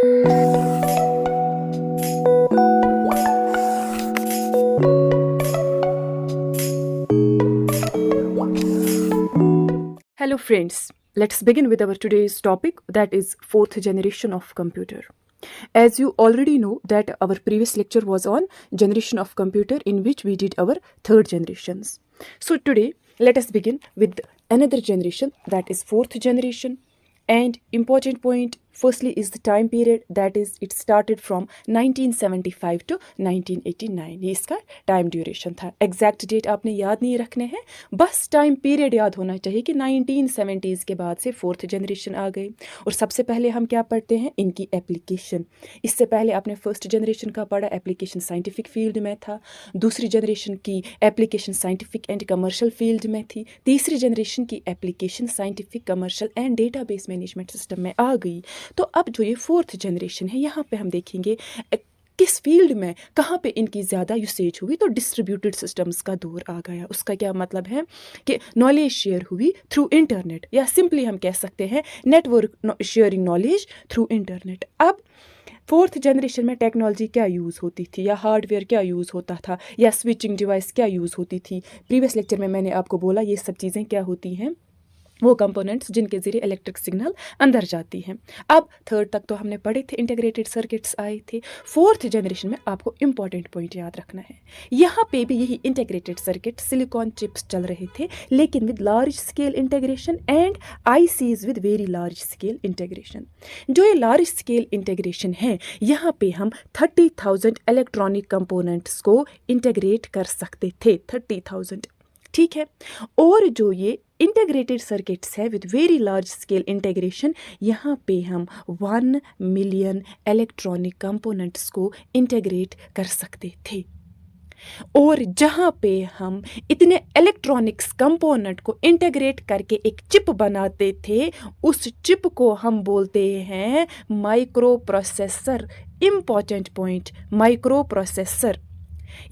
Hello friends, let's begin with our today's topic, that is fourth generation of computer. As you already know that our previous lecture was on generation of computer in which we did our third generations. So today let us begin with another generation, that is fourth generation. And important point firstly is the time period, that is it started from 1975 to 1989. ये इसका time duration था. Exact date आपने याद नहीं रखने हैं, बस time period याद होना चाहिए कि 1970s के बाद से फोर्थ जनरेशन आ गई. और सबसे पहले हम क्या पढ़ते हैं, इनकी एप्लीकेशन. इससे पहले आपने फर्स्ट जनरेशन का पढ़ा, एप्लीकेशन साइंटिफिक फील्ड में था. दूसरी जनरेशन की application scientific and commercial field में थी. तीसरी जनरेशन की application scientific commercial and database management system में आ गई. तो अब जो ये फोर्थ जनरेशन है, यहाँ पे हम देखेंगे किस फील्ड में कहाँ पे इनकी ज़्यादा यूसेज हुई. तो डिस्ट्रीब्यूटेड सिस्टम्स का दौर आ गया. उसका क्या मतलब है कि नॉलेज शेयर हुई थ्रू इंटरनेट, या सिंपली हम कह सकते हैं network sharing knowledge through internet. अब फोर्थ जनरेशन में टेक्नोलॉजी क्या यूज़ होती थी, या हार्डवेयर क्या यूज़ होता था, या स्विचिंग डिवाइस क्या यूज़ होती थी. प्रीवियस लेक्चर में मैंने आपको बोला ये सब चीज़ें क्या होती हैं, वो कंपोनेंट्स जिनके ज़रिए इलेक्ट्रिक सिग्नल अंदर जाती हैं. अब थर्ड तक तो हमने पढ़े थे, इंटीग्रेटेड सर्किट्स आए थे. फोर्थ जनरेशन में आपको इंपॉर्टेंट पॉइंट याद रखना है, यहाँ पे भी यही इंटीग्रेटेड सर्किट सिलिकॉन चिप्स चल रहे थे, लेकिन with large scale integration and ICs with very large scale integration. जो ये लार्ज स्केल इंटीग्रेशन है, यहाँ पे हम 30,000 इलेक्ट्रॉनिक कंपोनेंट्स को इंटीग्रेट कर सकते थे. 30,000, ठीक है. और जो ये इंटीग्रेटेड सर्किट्स है with very large scale integration, यहाँ पे हम 1 मिलियन इलेक्ट्रॉनिक कंपोनेंट्स को इंटीग्रेट कर सकते थे. और जहाँ पे हम इतने इलेक्ट्रॉनिक्स कंपोनेंट को इंटीग्रेट करके एक चिप बनाते थे, उस चिप को हम बोलते हैं micro processor. Important point, micro processor.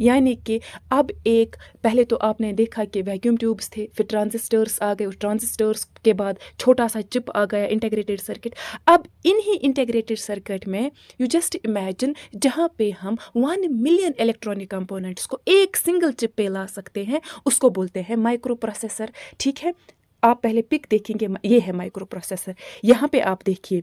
यानी कि अब एक पहले तो आपने देखा कि वैक्यूम ट्यूब्स थे, फिर ट्रांजिस्टर्स आ गए, उस ट्रांजिस्टर्स के बाद छोटा सा चिप आ गया, इंटीग्रेटेड सर्किट. अब इन्हीं इंटीग्रेटेड सर्किट में यू जस्ट इमेजिन, जहाँ पे हम 1 मिलियन इलेक्ट्रॉनिक कंपोनेंट्स को एक सिंगल चिप पे ला सकते हैं, उसको बोलते हैं माइक्रो प्रोसेसर. ठीक है, आप पहले पिक देखेंगे, ये है माइक्रो प्रोसेसर. यहाँ पे आप देखिए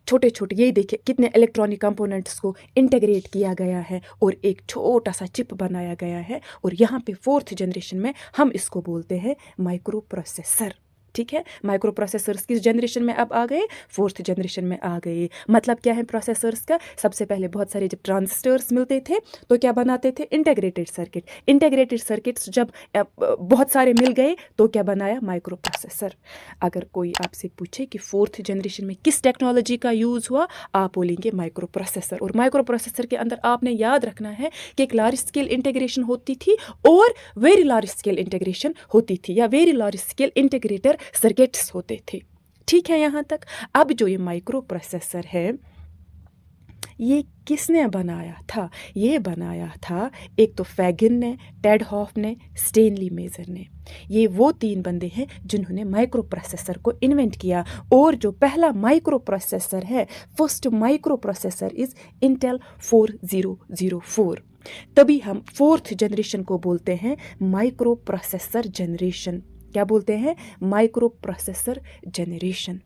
छोटे छोटे, यही देखिए कितने इलेक्ट्रॉनिक कंपोनेंट्स को इंटीग्रेट किया गया है और एक छोटा सा चिप बनाया गया है. और यहाँ पे फोर्थ जनरेशन में हम इसको बोलते हैं माइक्रो प्रोसेसर. ठीक है, माइक्रो प्रोसेसर्स किस जनरेशन में अब आ गए, फोर्थ जनरेशन में आ गए. मतलब क्या है प्रोसेसर्स का, सबसे पहले बहुत सारे जब ट्रांजिस्टर्स मिलते थे तो क्या बनाते थे, इंटीग्रेटेड सर्किट. इंटीग्रेटेड सर्किट्स जब बहुत सारे मिल गए तो क्या बनाया, माइक्रो प्रोसेसर. अगर कोई आपसे पूछे कि फोर्थ जनरेशन में किस टेक्नोलॉजी का यूज़ हुआ, आप बोलेंगे माइक्रो प्रोसेसर. और माइक्रो प्रोसेसर के अंदर आपने याद रखना है कि एक लार्ज स्केल इंटीग्रेशन होती थी और वेरी लार्ज स्केल इंटीग्रेशन होती थी, या very large scale integrator circuits होते थे. ठीक है यहाँ तक. अब जो ये माइक्रो प्रोसेसर है, ये किसने बनाया था, ये बनाया था एक तो फैगिन ने, टेड हॉफ ने, स्टेनली मेजर ने. ये वो 3 बंदे हैं जिन्होंने माइक्रो प्रोसेसर को इन्वेंट किया. और जो पहला माइक्रो प्रोसेसर है, first micro processor is Intel 4004. तभी हम फोर्थ जनरेशन को बोलते हैं माइक्रो प्रोसेसर जनरेशन. क्या बोलते हैं, माइक्रो प्रोसेसर जनरेशन.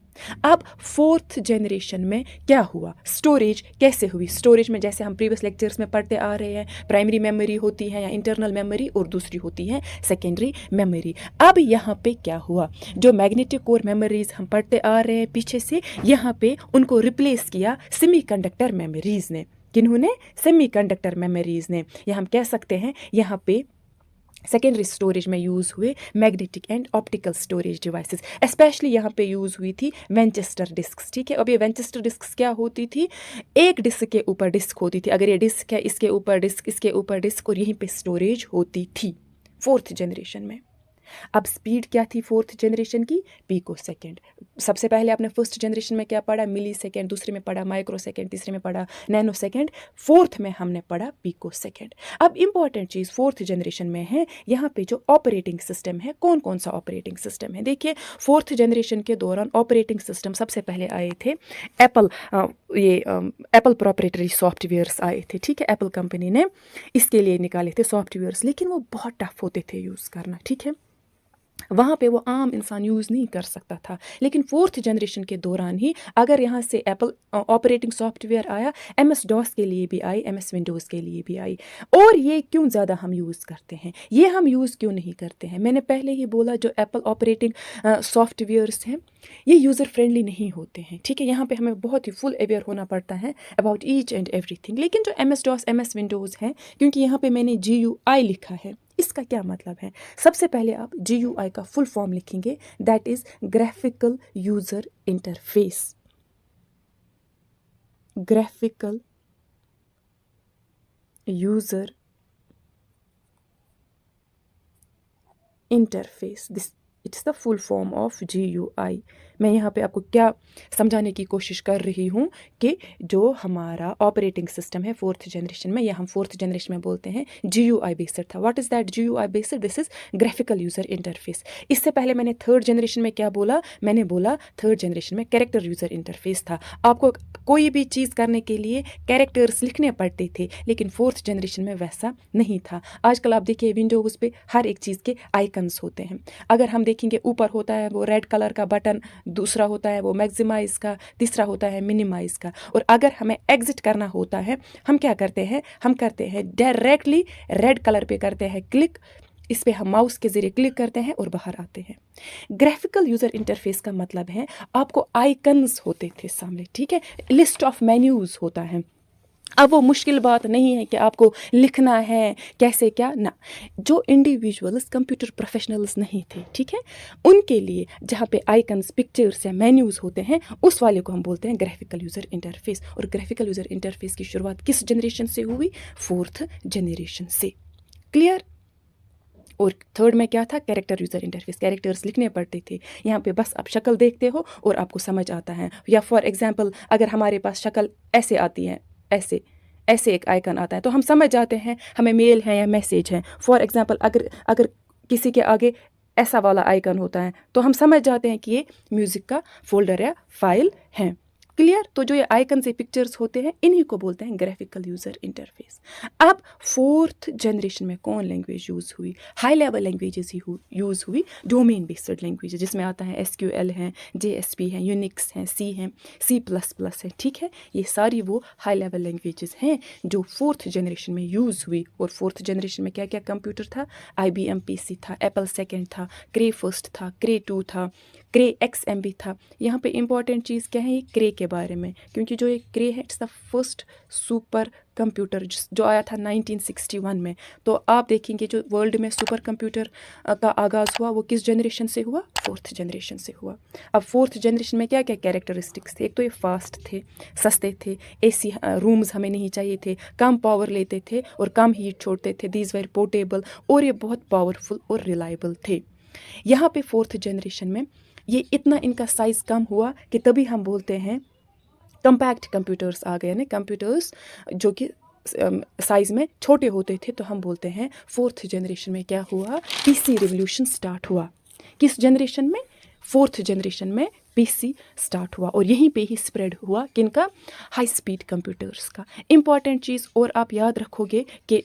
अब फोर्थ जनरेशन में क्या हुआ, स्टोरेज कैसे हुई. स्टोरेज में जैसे हम प्रीवियस लेक्चर्स में पढ़ते आ रहे हैं, प्राइमरी मेमोरी होती है या इंटरनल मेमोरी, और दूसरी होती है सेकेंडरी मेमोरी. अब यहाँ पे क्या हुआ, जो मैग्नेटिक कोर मेमोरीज हम पढ़ते आ रहे हैं पीछे से, यहाँ पे उनको रिप्लेस किया सेमीकंडक्टर मेमोरीज ने. किन्होंने, सेमीकंडक्टर मेमोरीज ने. या हम कह सकते हैं यहाँ पे सेकेंडरी स्टोरेज में यूज़ हुए magnetic and optical storage devices. Specially यहाँ पे यूज़ हुई थी वेंचेस्टर डिस्क्स. ठीक है, अब ये वेंचेस्टर डिस्क्स क्या होती थी, एक डिस्क के ऊपर डिस्क होती थी. अगर ये डिस्क है, इसके ऊपर डिस्क, इसके ऊपर डिस्क, और यहीं पे स्टोरेज होती थी फोर्थ जनरेशन में. अब स्पीड क्या थी फोर्थ जनरेशन की, पिको सेकेंड। सबसे पहले आपने फर्स्ट जनरेशन में क्या पढ़ा, मिली सेकेंड, दूसरे में पढ़ा माइक्रो सेकेंड, तीसरे में पढ़ा नैनो सेकेंड, फोर्थ में हमने पढ़ा पिको सेकेंड। अब इंपॉर्टेंट चीज़ फोर्थ जनरेशन में है यहाँ पे जो ऑपरेटिंग सिस्टम है, कौन कौन सा ऑपरेटिंग सिस्टम है। देखिए फोर्थ जनरेशन के दौरान ऑपरेटिंग सिस्टम सबसे पहले आए थे एप्पल, एप्पल प्रोप्राइटरी सॉफ्टवेयर्स आए थे, ठीक है, एप्पल कंपनी ने इसके लिए निकाले थे सॉफ्टवेयर्स, लेकिन वो बहुत टफ होते थे यूज़ करना, ठीक है, वहाँ पे वो आम इंसान यूज़ नहीं कर सकता था। लेकिन फोर्थ जनरेशन के दौरान ही अगर यहाँ से एप्पल ऑपरेटिंग सॉफ्टवेयर आया, MS डॉस के लिए भी आई, MS विंडोज़ के लिए भी आई। और ये क्यों ज़्यादा हम यूज़ करते हैं, ये हम यूज़ क्यों नहीं करते हैं, मैंने पहले ही बोला जो एप्पल ऑपरेटिंग सॉफ्टवेयर्स हैं ये यूज़र फ्रेंडली नहीं होते हैं, ठीक है, यहाँ पे हमें बहुत ही फुल अवेयर होना पड़ता है अबाउट ईच एंड एवरीथिंग। लेकिन जो MS डॉस MS विंडोज़ हैं, क्योंकि यहाँ पे मैंने GUI लिखा है, इसका क्या मतलब है, सबसे पहले आप GUI का फुल फॉर्म लिखेंगे, that is graphical user interface. Graphical user interface, this it's the full form of GUI। मैं यहाँ पे आपको क्या समझाने की कोशिश कर रही हूँ कि जो हमारा ऑपरेटिंग सिस्टम है फोर्थ जनरेशन में, या हम फोर्थ जनरेशन में बोलते हैं GUI बेस्ड था। What is that GUI based, this is graphical user interface. इससे पहले मैंने थर्ड जनरेशन में क्या बोला, मैंने बोला थर्ड जनरेशन में कैरेक्टर यूज़र इंटरफेस था। आपको कोई भी चीज़ करने के लिए कैरेक्टर्स लिखने पड़ते थे, लेकिन फोर्थ जनरेशन में वैसा नहीं था। आजकल आप देखिए विंडोज़ पे हर एक चीज़ के आइकन्स होते हैं। अगर हम देखेंगे ऊपर होता है वो रेड कलर का बटन, दूसरा होता है वो मैक्सिमाइज का, तीसरा होता है मिनिमाइज का। और अगर हमें एग्जिट करना होता है, हम क्या करते हैं, हम करते हैं डायरेक्टली रेड कलर पे करते हैं क्लिक, इस पे हम माउस के जरिए क्लिक करते हैं और बाहर आते हैं। ग्राफिकल यूज़र इंटरफेस का मतलब है आपको आइकन्स होते थे सामने, ठीक है, लिस्ट ऑफ मेन्यूज़ होता है। अब वो मुश्किल बात नहीं है कि आपको लिखना है कैसे क्या ना। जो इंडिविजुअल्स कंप्यूटर प्रोफेशनल्स नहीं थे, ठीक है, उनके लिए जहाँ पे आइकन्स, पिक्चर्स या मेन्यूज़ होते हैं, उस वाले को हम बोलते हैं ग्राफिकल यूज़र इंटरफेस। और ग्राफिकल यूज़र इंटरफेस की शुरुआत किस जनरेशन से हुई, फोर्थ जनरेशन से। क्लियर। और थर्ड में क्या था, कैरेक्टर यूज़र इंटरफेस, कैरेक्टर्स लिखने पड़ते थे। यहाँ पे बस आप शक्ल देखते हो और आपको समझ आता है। या फॉर एग्जांपल अगर हमारे पास शक्ल ऐसे आती है, ऐसे ऐसे एक आइकन आता है, तो हम समझ जाते हैं हमें मेल है या मैसेज है। फॉर एग्जांपल अगर अगर किसी के आगे ऐसा वाला आइकन होता है, तो हम समझ जाते हैं कि ये म्यूज़िक का फोल्डर या फाइल है। क्लियर। तो जो ये आइकन से पिक्चर्स होते हैं, इन्हीं को बोलते हैं ग्राफिकल यूज़र इंटरफेस। अब फोर्थ जनरेशन में कौन लैंग्वेज यूज़ हुई, हाई लेवल लैंग्वेजेस ही यूज़ हुई, डोमेन बेस्ड लैंग्वेज, जिसमें आता है SQL है, JSP है, यूनिक्स है, C है, C++ है, ठीक है। ये सारी वो हाई लेवल लैंग्वेजेस हैं जो फोर्थ जनरेशन में यूज़ हुई। और फोर्थ जनरेशन में क्या क्या कंप्यूटर था, IBM PC था, एप्पल सेकेंड था, क्रे फर्स्ट था, क्रे 2 था, क्रे XMB था। यहाँ पे इंपॉर्टेंट चीज़ क्या है, ये क्रे के बारे में, क्योंकि जो ये क्रे है it's the first super computer जो आया था 1961 में। तो आप देखेंगे जो वर्ल्ड में सुपर कंप्यूटर का आगाज़ हुआ वो किस जनरेशन से हुआ, फोर्थ जनरेशन से हुआ। अब फोर्थ जनरेशन में क्या क्या कैरेक्टरिस्टिक्स थे, एक तो ये फास्ट थे, सस्ते थे, AC रूम्स हमें नहीं चाहिए थे, कम पावर लेते थे और कम हीट छोड़ते थे, दीज वेर पोर्टेबल, और ये बहुत पावरफुल और रिलायबल थे। यहाँ पे फोर्थ जनरेशन में ये इतना इनका साइज़ कम हुआ कि तभी हम बोलते हैं कम्पैक्ट कंप्यूटर्स आ गए ना, कंप्यूटर्स जो कि साइज़ में छोटे होते थे, तो हम बोलते हैं फोर्थ जनरेशन में क्या हुआ, PC रिवोल्यूशन स्टार्ट हुआ। किस जनरेशन में, फोर्थ जनरेशन में PC स्टार्ट हुआ, और यहीं पे ही स्प्रेड हुआ किनका, हाई स्पीड कंप्यूटर्स का। इंपॉर्टेंट चीज़ और आप याद रखोगे कि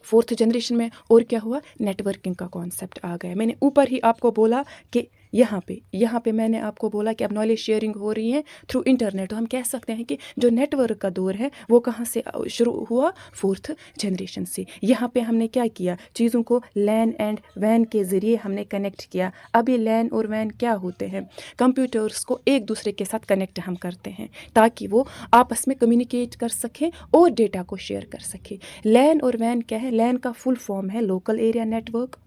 फोर्थ जनरेशन में और क्या हुआ, नेटवर्किंग का कॉन्सेप्ट आ गया। मैंने ऊपर ही आपको बोला कि यहाँ पे मैंने आपको बोला कि अब नॉलेज शेयरिंग हो रही है थ्रू इंटरनेट। तो हम कह सकते हैं कि जो नेटवर्क का दौर है वो कहाँ से शुरू हुआ, फोर्थ जनरेशन से। यहाँ पे हमने क्या किया, चीज़ों को लैन एंड वैन के ज़रिए हमने कनेक्ट किया। अब ये लैन और वैन क्या होते हैं, कंप्यूटर्स को एक दूसरे के साथ कनेक्ट हम करते हैं ताकि वो आपस में कम्युनिकेट कर सकें और डेटा को शेयर कर सकें। लैन और वैन क्या है, लैन का फुल फॉर्म है लोकल एरिया नेटवर्क,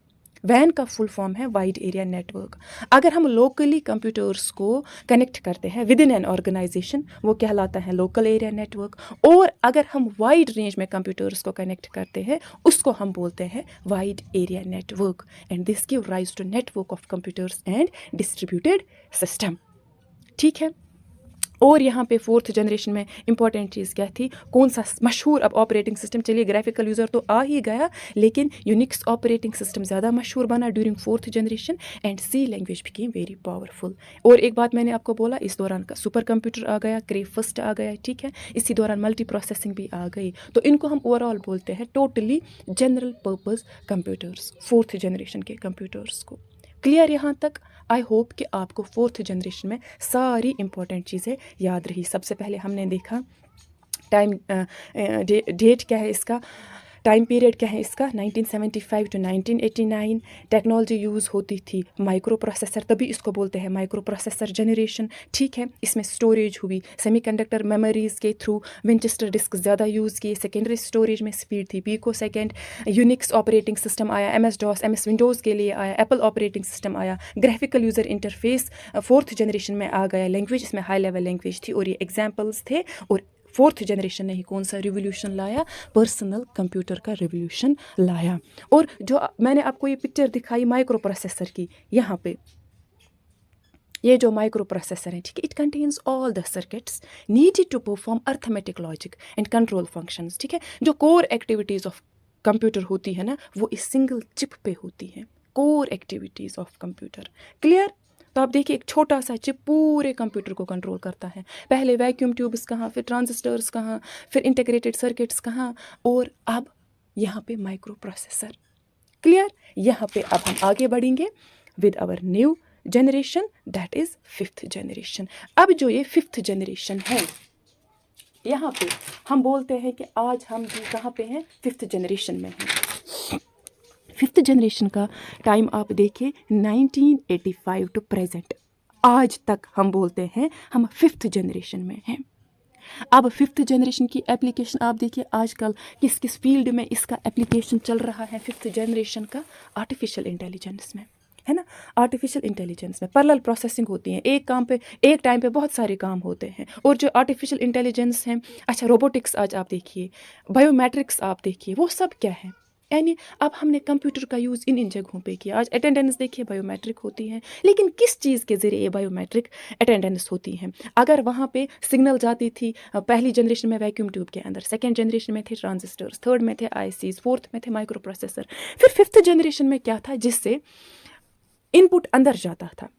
वैन का फुल फॉर्म है वाइड एरिया नेटवर्क। अगर हम लोकली कंप्यूटर्स को कनेक्ट करते हैं विद इन एन ऑर्गेनाइजेशन, वो कहलाता है लोकल एरिया नेटवर्क। और अगर हम वाइड रेंज में कंप्यूटर्स को कनेक्ट करते हैं, उसको हम बोलते हैं wide area network. And this give rise to network of computers and distributed system. ठीक है। और यहाँ पे फोर्थ जनरेशन में इंपॉर्टेंट चीज़ क्या थी, कौन सा मशहूर अब ऑपरेटिंग सिस्टम, चलिए ग्राफिकल यूज़र तो आ ही गया, लेकिन यूनिक्स ऑपरेटिंग सिस्टम ज़्यादा मशहूर बना during fourth generation and C language became very powerful. और एक बात मैंने आपको बोला, इस दौरान का सुपर कंप्यूटर आ गया, क्रे फर्स्ट आ गया, ठीक है, इसी दौरान मल्टी प्रोसेसिंग भी आ गई। तो इनको हम ओवरऑल बोलते हैं totally general purpose computers, fourth generation के कंप्यूटर्स को। क्लियर यहाँ तक? आई होप कि आपको फोर्थ जनरेशन में सारी इंपॉर्टेंट चीज़ें याद रही। सबसे पहले हमने देखा टाइम डेट क्या है इसका, टाइम पीरियड क्या है इसका, 1975 टू 1989। टेक्नोलॉजी यूज़ होती थी माइक्रो प्रोसेसर, तभी इसको बोलते हैं माइक्रो प्रोसेसर जनरेशन। ठीक है। इसमें स्टोरेज हुई सेमीकंडक्टर मेमोरीज़ के थ्रू, विंचेस्टर डिस्क ज़्यादा यूज़ किए, सेकेंडरी स्टोरेज में स्पीड थी pico second. Unix operating system आया, MS DOS MS विंडोज़ के लिए आया, एप्पल ऑपरेटिंग सिस्टम आया, graphical user interface fourth generation में आ गया, लैंग्वेज इसमें हाई लेवल लैंग्वेज थी। और ये एग्जाम्पल्स थे। और फोर्थ जनरेशन ने ही कौन सा रिवोल्यूशन लाया, पर्सनल कंप्यूटर का रिवोल्यूशन लाया। और जो मैंने आपको ये पिक्चर दिखाई माइक्रो प्रोसेसर की, यहाँ पे ये जो माइक्रो प्रोसेसर है, ठीक है, it contains all the circuits needed to perform arithmetic logic and control functions. ठीक है। जो कोर एक्टिविटीज़ ऑफ कंप्यूटर होती है ना, वो इस सिंगल चिप पे होती है, core activities of computer. Clear? तो आप देखिए, एक छोटा सा चिप पूरे कंप्यूटर को कंट्रोल करता है। पहले वैक्यूम ट्यूब्स कहाँ, फिर ट्रांजिस्टर्स कहाँ, फिर इंटीग्रेटेड सर्किट्स कहाँ, और अब यहाँ पे माइक्रो प्रोसेसर। क्लियर? यहाँ पे अब हम आगे बढ़ेंगे with our new generation, that is fifth generation. अब जो ये फिफ्थ जनरेशन है, यहाँ पे हम बोलते हैं कि आज हम भी कहाँ पे हैं, फिफ्थ जनरेशन में हैं। फिफ्थ जनरेशन का टाइम आप देखिए 1985 टू प्रेजेंट, आज तक हम बोलते हैं हम फिफ्थ जनरेशन में हैं। अब फिफ्थ जनरेशन की एप्लीकेशन आप देखिए आजकल किस किस फील्ड में इसका एप्लीकेशन चल रहा है फिफ्थ जनरेशन का, आर्टिफिशियल इंटेलिजेंस में, है ना। आर्टिफिशियल इंटेलिजेंस में पैरेलल प्रोसेसिंग होती है, एक काम पे एक टाइम पे बहुत सारे काम होते हैं। और जो आर्टिफिशियल इंटेलिजेंस है, अच्छा रोबोटिक्स आज आप देखिए, बायोमेट्रिक्स आप देखिए, वो सब क्या है, यानी अब हमने कंप्यूटर का यूज़ इन जगहों पे किया। आज अटेंडेंस देखिए बायोमेट्रिक होती है, लेकिन किस चीज़ के ज़रिए ये बायोमेट्रिक अटेंडेंस होती है। अगर वहाँ पे सिग्नल जाती थी पहली जनरेशन में वैक्यूम ट्यूब के अंदर, सेकेंड जनरेशन में थे ट्रांजिस्टर्स, थर्ड में थे ICs, फोर्थ में थे माइक्रो प्रोसेसर, फिर फिफ्थ जनरेशन में क्या था, जिससे इनपुट अंदर जाता था।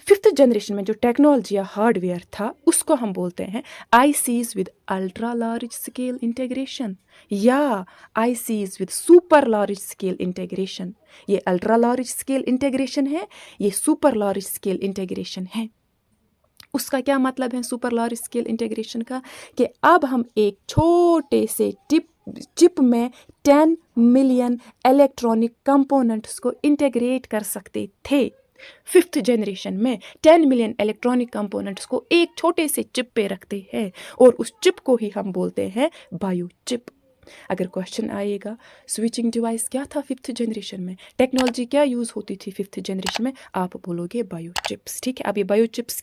फिफ्थ जनरेशन में जो टेक्नोलॉजी या हार्डवेयर था, उसको हम बोलते हैं ICs with ultra large scale integration या ICs with super large scale integration. ये अल्ट्रा लार्ज स्केल इंटीग्रेशन है, ये सुपर लार्ज स्केल इंटीग्रेशन है। उसका क्या मतलब है सुपर लार्ज स्केल इंटीग्रेशन का, कि अब हम एक छोटे से चिप में 10 मिलियन इलेक्ट्रॉनिक कंपोनेंट्स को इंटीग्रेट कर सकते थे। फिफ्थ जनरेशन में 10 मिलियन इलेक्ट्रॉनिक कंपोनेंट्स को एक छोटे से चिप पे रखते हैं, और उस चिप को ही हम बोलते हैं बायो चिप। अगर क्वेश्चन आएगा स्विचिंग डिवाइस क्या था फिफ्थ जनरेशन में, टेक्नोलॉजी क्या यूज़ होती थी फिफ्थ जनरेशन में, आप बोलोगे बायो चिप्स। ठीक है। अब ये बायो चिप्स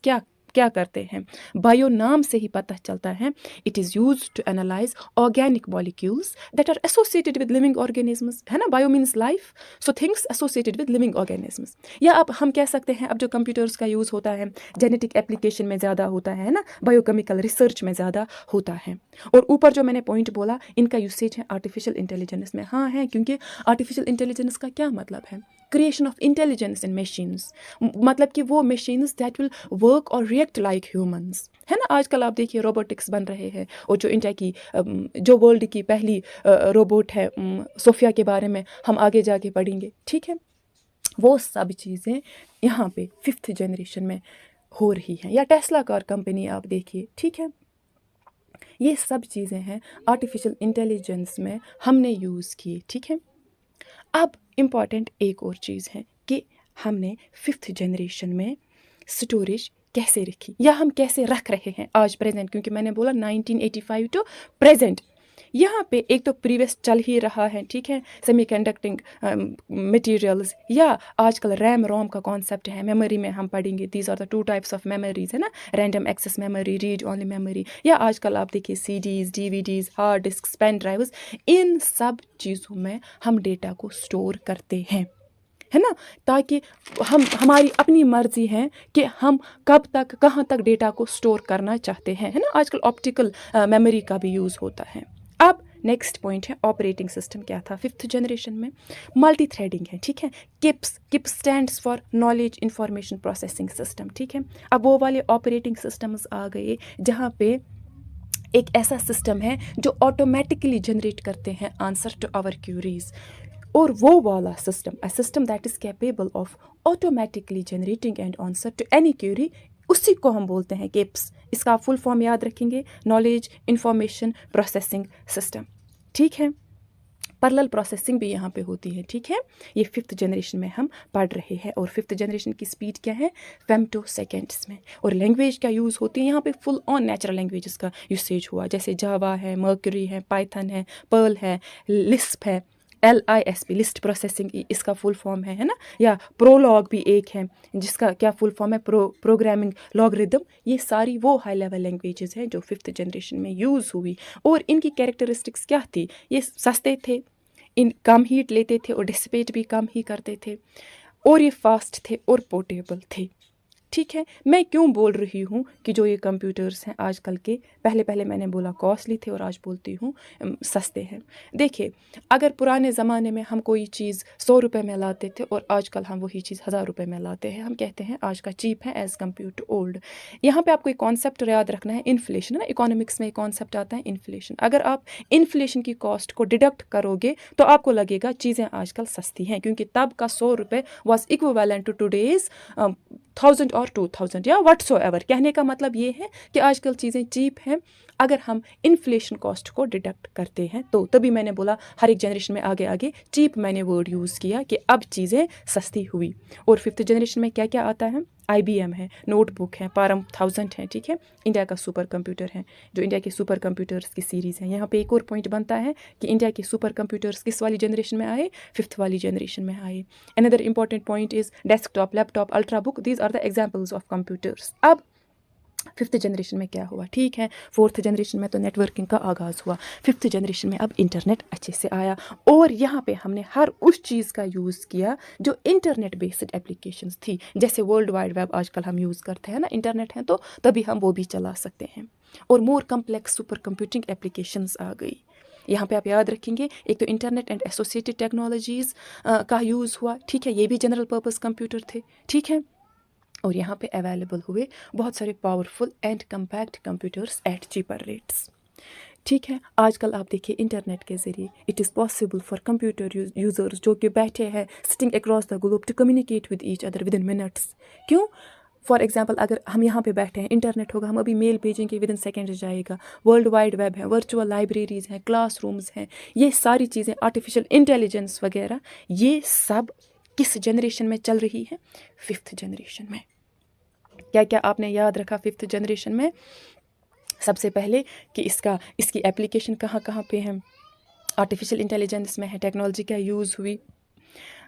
क्या करते हैं, बायो नाम से ही पता चलता है, it is use to analyze organic molecules that are associated with living organisms, है ना। Bio means life, so things associated with living organisms. या अब हम कह सकते हैं, अब जो कंप्यूटर्स का यूज़ होता है जेनेटिक एप्लीकेशन में ज़्यादा होता है ना, बायोकेमिकल रिसर्च में ज़्यादा होता है। और ऊपर जो मैंने पॉइंट बोला, इनका यूसेज है आर्टिफिशियल इंटेलिजेंस में। हाँ है, क्योंकि आर्टिफिशियल इंटेलिजेंस का क्या मतलब है, creation of intelligence in machines, मतलब कि वो मशीन्स दैट विल वर्क और रिएक्ट लाइक ह्यूमंस, है ना। आजकल आप देखिए रोबोटिक्स बन रहे हैं, और जो इंडिया की जो वर्ल्ड की पहली रोबोट है सोफिया के बारे में हम आगे जाके पढ़ेंगे। ठीक है। वो सब चीज़ें यहाँ पे फिफ्थ जनरेशन में हो रही हैं। या टेस्ला कार कंपनी आप देखिए। ठीक है। ये सब चीज़ें हैं आर्टिफिशियल इंटेलिजेंस में हमने यूज़ की। ठीक है। अब इम्पॉर्टेंट एक और चीज़ है कि हमने फिफ्थ जनरेशन में स्टोरेज कैसे रखी, या हम कैसे रख रहे हैं आज प्रेजेंट, क्योंकि मैंने बोला 1985 टू प्रेजेंट यहाँ पे एक तो प्रीवियस चल ही रहा है, ठीक है, सेमी कंडक्टिंग मटीरियल्स, या आजकल रैम रोम का कॉन्सेप्ट है, मेमोरी में हम पढ़ेंगे these are the two types of memories, है ना, random access memory, read only memory, या आजकल आप देखिए CDs, DVDs, hard disk, pen drives, इन सब चीज़ों में हम डेटा को स्टोर करते हैं, है ना, ताकि हमारी अपनी मर्जी है कि हम कब तक कहाँ तक डेटा को स्टोर करना चाहते हैं, है ना। आजकल ऑप्टिकल मेमोरी का भी यूज़ होता है। अब नेक्स्ट पॉइंट है ऑपरेटिंग सिस्टम क्या था 5th जनरेशन में, मल्टी थ्रेडिंग है, ठीक है। KIPS stands for knowledge information processing system, ठीक है। अब वो वाले ऑपरेटिंग सिस्टम्स आ गए जहाँ पे एक ऐसा सिस्टम है जो ऑटोमेटिकली जनरेट करते हैं आंसर टू आवर क्यूरीज, और वो वाला system, a system that is capable of automatically generating and answer to any query, उसी को हम बोलते हैं किप्स। इसका फुल फॉर्म याद रखेंगे, नॉलेज इंफॉर्मेशन प्रोसेसिंग सिस्टम, ठीक है। पैरेलल प्रोसेसिंग भी यहाँ पे होती है, ठीक है। ये 5th जनरेशन में हम पढ़ रहे हैं, और 5th जनरेशन की स्पीड क्या है, फेम्टोसेकेंड्स में। और लैंग्वेज क्या यूज़ होती है यहाँ पे, फुल ऑन नेचुरल लैंग्वेजेस का यूसेज हुआ, जैसे जावा है, मर्क्यूरी है, पाइथन है, पर्ल है, लिस्प है, LISP लिस्ट प्रोसेसिंग इसका फुल फॉर्म है ना, या प्रोलॉग भी एक है जिसका क्या फुल फॉर्म है, प्रोग्रामिंग लॉगरिदम। ये सारी वो हाई लेवल लैंग्वेजेस हैं जो 5th जनरेशन में यूज़ हुई, और इनकी कैरेक्टरिस्टिक्स क्या थी, ये सस्ते थे, इन कम हीट लेते थे और डिसिपेट भी कम ही करते थे, और ये फास्ट थे और पोर्टेबल थे, ठीक है। मैं क्यों बोल रही हूँ कि जो ये कंप्यूटर्स हैं आजकल के, पहले मैंने बोला कॉस्टली थे और आज बोलती हूँ सस्ते हैं। देखिए, अगर पुराने ज़माने में हम कोई चीज़ 100 रुपये में लाते थे और आजकल हम वही चीज़ 1000 रुपये में लाते हैं, हम कहते हैं आज का चीप है एज़ कम्पेयर टू ओल्ड। यहाँ पे आपको एक कॉन्सेप्ट याद रखना है, इन्फ्लेशन, है ना, इकोनॉमिक्स में एक कॉन्सेप्ट आता है इन्फ्लेशन। अगर आप इन्फ्लेशन की कॉस्ट को डिडक्ट करोगे तो आपको लगेगा चीज़ें आजकल सस्ती हैं, क्योंकि तब का 100 रुपये वॉज इक्विवेलेंट टू टुडेज़ 1000 और 2000 या व्हाटसोएवर। कहने का मतलब ये है कि आजकल चीज़ें चीप हैं अगर हम इन्फ्लेशन कॉस्ट को डिडक्ट करते हैं तो। तभी मैंने बोला हर एक जनरेशन में आगे आगे चीप मैंने वर्ड यूज़ किया कि अब चीज़ें सस्ती हुई। और 5th जनरेशन में क्या क्या आता है, IBM है, नोटबुक है, पारम 1000 है, ठीक है। इंडिया का सुपर कंप्यूटर है, जो इंडिया के सुपर कंप्यूटर्स की सीरीज़ है। यहाँ पे एक और पॉइंट बनता है कि इंडिया के सुपर कंप्यूटर्स किस वाली जनरेशन में आए, 5th वाली जनरेशन में आए। Another important point is desktop, laptop, ultra book, these are the examples of computers. अब 5th जनरेशन में क्या हुआ, ठीक है। 4th जनरेशन में तो नेटवर्किंग का आगाज़ हुआ, 5th जनरेशन में अब इंटरनेट अच्छे से आया, और यहाँ पे हमने हर उस चीज़ का यूज़ किया जो इंटरनेट बेस्ड एप्लीकेशंस थी, जैसे वर्ल्ड वाइड वेब आजकल हम यूज़ करते हैं ना, इंटरनेट है तो तभी हम वो भी चला सकते हैं। और more complex super computing applications आ गई। यहाँ पे आप याद रखेंगे, एक तो इंटरनेट एंड एसोसिएटेड टेक्नोलॉजीज़ का यूज़ हुआ, ठीक है, ये भी जनरल पर्पस कंप्यूटर थे, ठीक है। और यहाँ पे अवेलेबल हुए बहुत सारे powerful and compact computers at cheaper rates, ठीक है। आजकल आप देखिए इंटरनेट के ज़रिए it is possible for computer users जो कि बैठे हैं sitting across the globe to communicate with each other within minutes. क्यों? फॉर एग्जाम्पल, अगर हम यहाँ पे बैठे हैं, इंटरनेट होगा, हम अभी मेल भेजेंगे, विद इन सेकेंड जाएगा। वर्ल्ड वाइड वेब है, वर्चुअल लाइब्रेरीज हैं, क्लासरूम्स हैं, ये सारी चीज़ें, आर्टिफिशियल इंटेलिजेंस वगैरह, ये सब किस जनरेशन में चल रही है, 5th जनरेशन में। क्या क्या आपने याद रखा 5th जनरेशन में? सबसे पहले कि इसकी एप्लीकेशन कहाँ कहाँ पे है, आर्टिफिशियल इंटेलिजेंस में है, टेक्नोलॉजी क्या यूज़ हुई,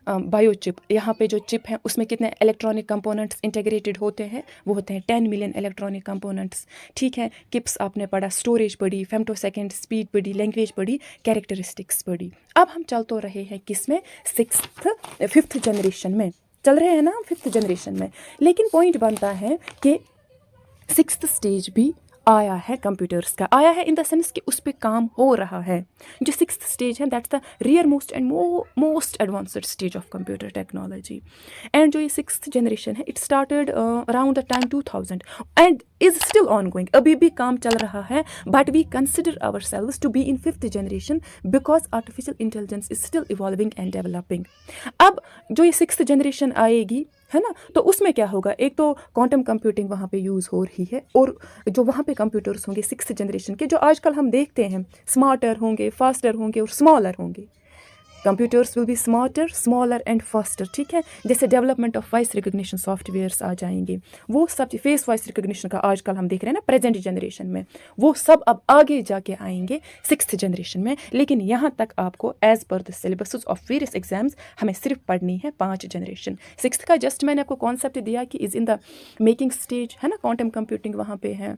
बायोचिप, यहाँ पे जो चिप है उसमें कितने इलेक्ट्रॉनिक कंपोनेंट्स इंटीग्रेटेड होते हैं, वो होते हैं 10 मिलियन इलेक्ट्रॉनिक कंपोनेंट्स, ठीक है। किप्स आपने पढ़ा, स्टोरेज पढ़ी, फेम्टोसेकेंड स्पीड पढ़ी, लैंग्वेज पढ़ी, कैरेक्टरिस्टिक्स पढ़ी। अब हम चल तो रहे हैं किस में, 5th जनरेशन में चल रहे हैं ना, 5th जनरेशन में। लेकिन पॉइंट बनता है कि 6th स्टेज भी आया है कंप्यूटर्स का, आया है इन द सेंस कि उस पर काम हो रहा है। जो 6th स्टेज है that's the rearmost and most advanced stage of computer technology. And जो ये 6th जनरेशन है, it started around the time 2000 and is still ongoing, अभी भी काम चल रहा है। But we consider ourselves to be in 5th generation because artificial intelligence is still evolving and developing. अब जो ये 6th जनरेशन आएगी, है ना, तो उसमें क्या होगा, एक तो क्वांटम कंप्यूटिंग वहाँ पे यूज़ हो रही है, और जो वहाँ पे कंप्यूटर्स होंगे 6th जनरेशन के, जो आजकल हम देखते हैं, स्मार्टर होंगे, फास्टर होंगे और स्मॉलर होंगे। Computers will be smarter, smaller and faster, ठीक है। जैसे development of voice recognition softwares आ जाएंगे, वो सब फेस वॉइस रिकग्निशन का आजकल हम देख रहे हैं ना प्रेजेंट जनरेशन में, वो सब अब आगे जाके आएंगे 6th जनरेशन में। लेकिन यहाँ तक आपको as per the syllabus of various exams हमें सिर्फ पढ़नी है 5 जनरेशन। 6th का जस्ट मैंने आपको कॉन्सेप्ट दिया कि is in the making stage, है ना। क्वांटम कंप्यूटिंग वहाँ पे है,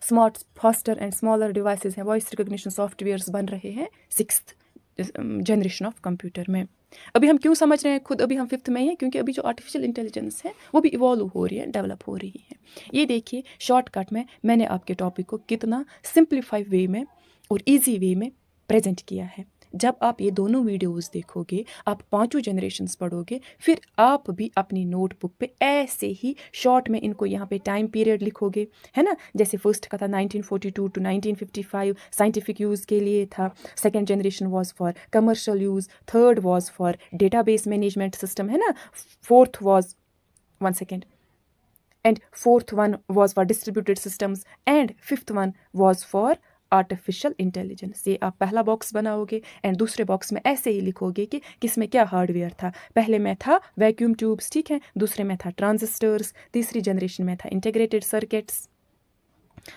smart faster and smaller devices हैं, वॉइस रिकग्निशन सॉफ्टवेयर्स बन रहे हैं 6th जनरेशन ऑफ कंप्यूटर में। अभी हम क्यों समझ रहे हैं खुद, अभी हम 5th में ही हैं, क्योंकि अभी जो आर्टिफिशियल इंटेलिजेंस है वो भी इवॉल्व हो रही है, डेवलप हो रही है। ये देखिए शॉर्टकट में मैंने आपके टॉपिक को कितना सिंप्लीफाइड वे में और इजी वे में प्रेजेंट किया है। जब आप ये दोनों वीडियोस देखोगे, आप 5 जनरेशन्स पढ़ोगे, फिर आप भी अपनी नोटबुक पे ऐसे ही शॉर्ट में इनको यहाँ पे टाइम पीरियड लिखोगे, है ना। जैसे फर्स्ट का था 1942 टू 1955 साइंटिफिक यूज़ के लिए था, second generation was for commercial use, third was for database management system, है ना, fourth was and fourth one was for distributed systems and fifth one was for artificial intelligence. ये आप पहला box बनाओगे and दूसरे बॉक्स में ऐसे ही लिखोगे कि किसमें क्या हार्डवेयर था। पहले में था वैक्यूम ट्यूब्स, ठीक है, दूसरे में था ट्रांजिस्टर्स, तीसरी जनरेशन में था इंटीग्रेटेड सर्किट्स,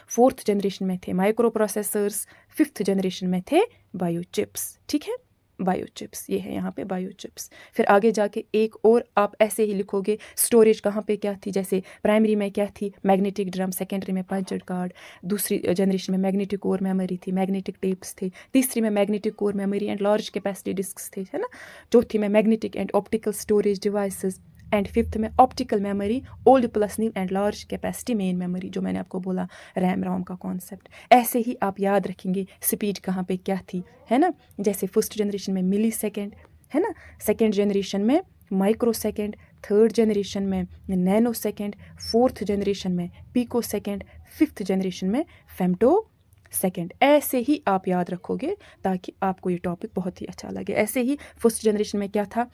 फोर्थ जनरेशन में थे माइक्रो प्रोसेसर्स, फिफ्थ जनरेशन में थे बायोचिप्स, ठीक है, बायोचिप्स, ये है यहाँ पे बायोचिप्स। फिर आगे जाके एक और आप ऐसे ही लिखोगे स्टोरेज कहाँ पे क्या थी, जैसे प्राइमरी में क्या थी मैग्नेटिक ड्रम, सेकेंडरी में पंचड कार्ड, दूसरी जनरेशन में मैग्नेटिक कोर मेमोरी थी, मैग्नेटिक टेप्स थे, तीसरी में magnetic core memory and large capacity disks थे, है ना, चौथी में magnetic and optical storage devices and fifth में optical memory, old plus new and large capacity main memory, जो मैंने आपको बोला रैम रोम का कॉन्सेप्ट। ऐसे ही आप याद रखेंगे स्पीड कहाँ पे क्या थी, है ना। जैसे फर्स्ट जनरेशन में मिली सेकेंड, है ना, सेकेंड जनरेशन में माइक्रो सेकेंड, थर्ड जनरेशन में नैनो सेकेंड, फोर्थ जनरेशन में पिको सेकेंड, फिफ्थ जनरेशन में फेम्टो सेकेंड। ऐसे ही आप याद रखोगे ताकि आपको ये टॉपिक बहुत ही अच्छा लगे। ऐसे ही फर्स्ट जनरेशन में क्या था,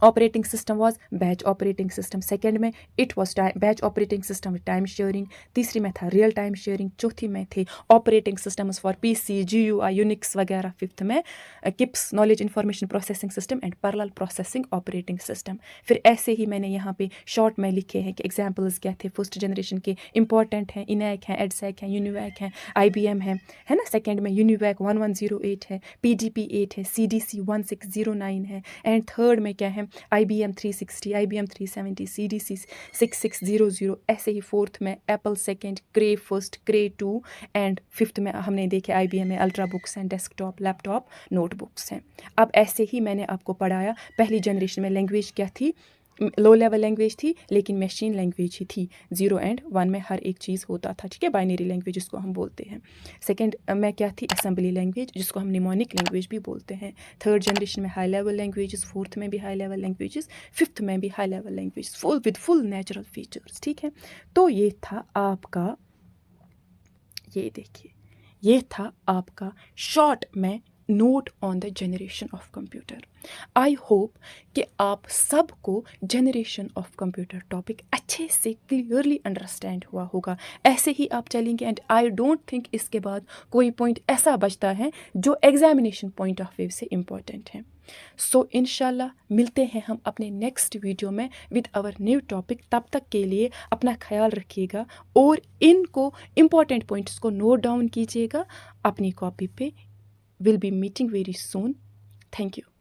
operating system was batch operating system, second में it was batch operating system with time sharing, तीसरी में था रियल टाइम शेयरिंग, चौथी में थे operating systems for PC, GUI, Unix वगैरह, फिफ्थ में KIPS knowledge information processing system and parallel processing operating system. फिर ऐसे ही मैंने यहाँ पे शॉर्ट में लिखे हैं कि एग्जाम्पल्स क्या थे फर्स्ट जनरेशन के, इंपॉर्टेंट हैं, इनैक हैं, एडसैक हैं, यूनिवैक हैं, IBM है ना। सेकेंड में यूनिवैक 1108 है, PDP 8 है, CDC 1609 है, एंड थर्ड में क्या है IBM 360, IBM 370, CDC 6600। ऐसे ही फोर्थ में Apple second, cray first, cray 2 and fifth में हमने देखे IBM में अल्ट्रा बुक्स हैं, डेस्कटॉप, लैपटॉप, नोटबुक्स हैं। अब ऐसे ही मैंने आपको पढ़ाया पहली जनरेशन में लैंग्वेज क्या थी, लो लेवल लैंग्वेज थी लेकिन मशीन लैंग्वेज ही थी, 0 and 1 में हर एक चीज़ होता था, ठीक है, बाइनरी लैंग्वेज जिसको हम बोलते हैं। सेकंड में क्या थी, असेंबली लैंग्वेज जिसको हम निमोनिक लैंग्वेज भी बोलते हैं। थर्ड जनरेशन में हाई लेवल लैंग्वेजेस, फोर्थ में भी हाई लेवल लैंग्वेजेस, फिफ्थ में भी high level language full with full natural features, ठीक है। तो ये था आपका, ये देखिए, ये था आपका शॉर्ट में note on the generation of computer. I hope कि आप सबको जनरेशन ऑफ कंप्यूटर टॉपिक अच्छे से क्लियरली अंडरस्टैंड हुआ होगा। ऐसे ही आप चलेंगे एंड आई डोंट थिंक इसके बाद कोई पॉइंट ऐसा बचता है जो एग्जामिनेशन पॉइंट ऑफ व्यू से इम्पॉर्टेंट है। सो इंशाल्लाह मिलते हैं हम अपने नेक्स्ट वीडियो में विद आवर न्यू टॉपिक। तब तक के लिए अपना ख्याल रखिएगा और इनको इम्पॉर्टेंट पॉइंट्स को नोट डाउन कीजिएगा अपनी कॉपी पे। We'll be meeting very soon. Thank you.